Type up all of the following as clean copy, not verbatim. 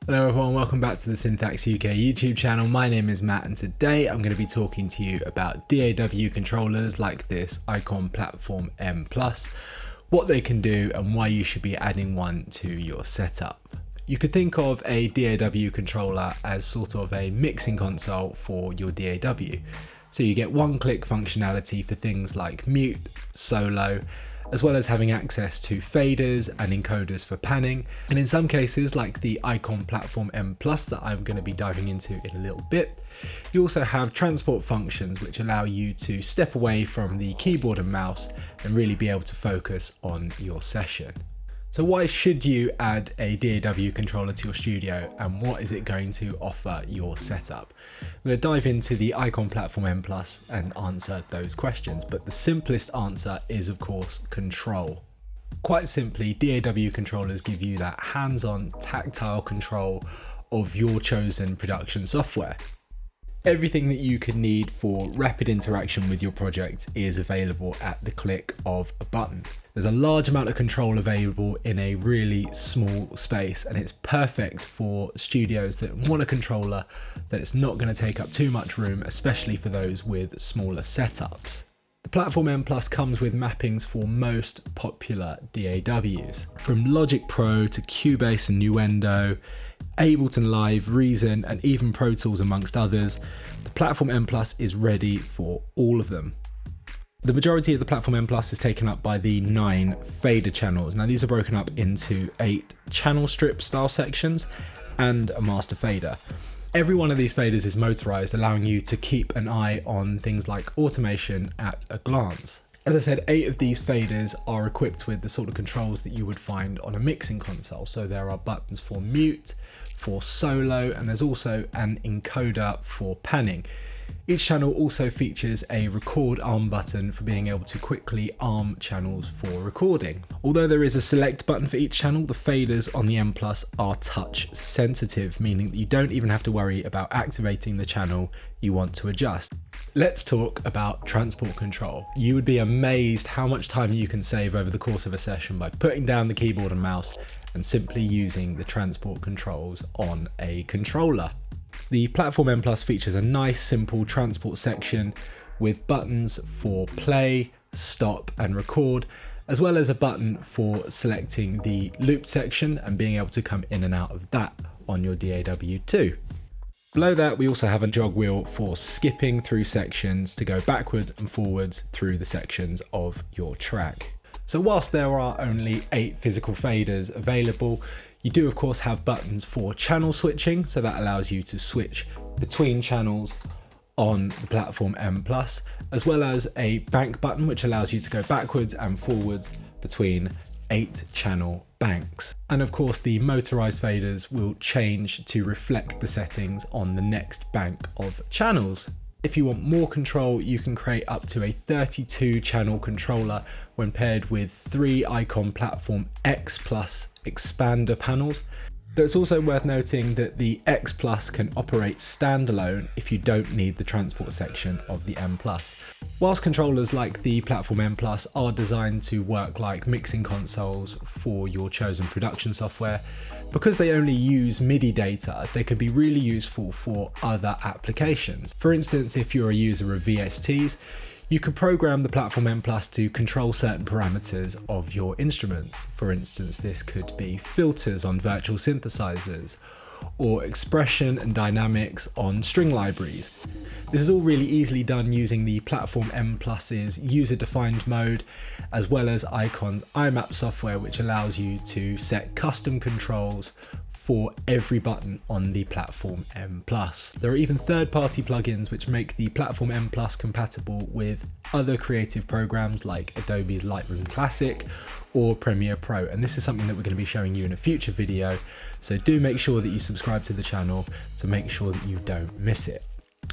Hello everyone, welcome back to the Synthax UK YouTube channel. My name is Matt and today I'm going to be talking to you about DAW controllers like this Icon Platform M+, what they can do and why you should be adding one to your setup. You could think of a DAW controller as sort of a mixing console for your DAW. So you get one-click functionality for things like mute, solo, as well as having access to faders and encoders for panning. And in some cases, like the Icon Platform M+ that I'm going to be diving into in a little bit, you also have transport functions which allow you to step away from the keyboard and mouse and really be able to focus on your session. So why should you add a DAW controller to your studio and what is it going to offer your setup? I'm going to dive into the Icon Platform M+ and answer those questions, but the simplest answer is of course control. Quite simply, DAW controllers give you that hands-on tactile control of your chosen production software. Everything that you could need for rapid interaction with your project is available at the click of a button. There's a large amount of control available in a really small space, and it's perfect for studios that want a controller that it's not going to take up too much room, especially for those with smaller setups. The Platform M+ comes with mappings for most popular DAWs, from Logic Pro to Cubase and Nuendo, Ableton Live, Reason, and even Pro Tools amongst others. The Platform M+ is ready for all of them. The majority of the Platform M+ is taken up by the 9 fader channels. Now these are broken up into 8 channel strip style sections and a master fader. Every one of these faders is motorized, allowing you to keep an eye on things like automation at a glance. As I said, 8 of these faders are equipped with the sort of controls that you would find on a mixing console. So there are buttons for mute, for solo, and there's also an encoder for panning. Each channel also features a record arm button for being able to quickly arm channels for recording. Although there is a select button for each channel, the faders on the M+ are touch sensitive, meaning that you don't even have to worry about activating the channel you want to adjust. Let's talk about transport control. You would be amazed how much time you can save over the course of a session by putting down the keyboard and mouse and simply using the transport controls on a controller. The Platform M+ features a nice simple transport section with buttons for play, stop and record, as well as a button for selecting the looped section and being able to come in and out of that on your DAW too. Below that we also have a jog wheel for skipping through sections to go backwards and forwards through the sections of your track. So whilst there are only 8 physical faders available, you do of course have buttons for channel switching, so that allows you to switch between channels on the Platform M+, as well as a bank button which allows you to go backwards and forwards between 8 channel banks. And of course the motorized faders will change to reflect the settings on the next bank of channels. If you want more control, you can create up to a 32 channel controller when paired with 3 Icon Platform X+ expander panels. Though it's also worth noting that the X+ can operate standalone if you don't need the transport section of the M+. Whilst controllers like the Platform M+ are designed to work like mixing consoles for your chosen production software, because they only use MIDI data, they can be really useful for other applications. For instance, if you're a user of VSTs, you could program the Platform M+ to control certain parameters of your instruments. For instance, this could be filters on virtual synthesizers, or expression and on string libraries. This is all really easily done using the Platform M+'s user-defined mode, as well as Icon's IMAP software, which allows you to set custom controls for every button on the Platform M+. There are even third-party plugins which make the Platform M+ compatible with other creative programs like Adobe's Lightroom Classic or Premiere Pro, and this is something that we're going to be showing you in a future video, so do make sure that you subscribe to the channel to make sure that you don't miss it.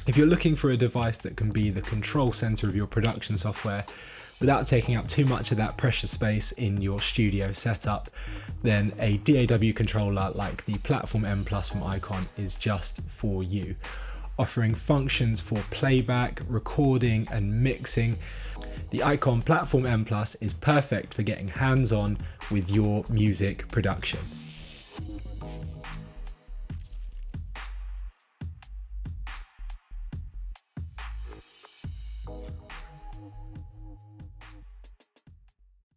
If you're looking for a device that can be the control center of your production software without taking up too much of that precious space in your studio setup, then a DAW controller like the Platform M+ from Icon is just for you. Offering functions for playback, recording and mixing, the Icon Platform M+ is perfect for getting hands-on with your music production.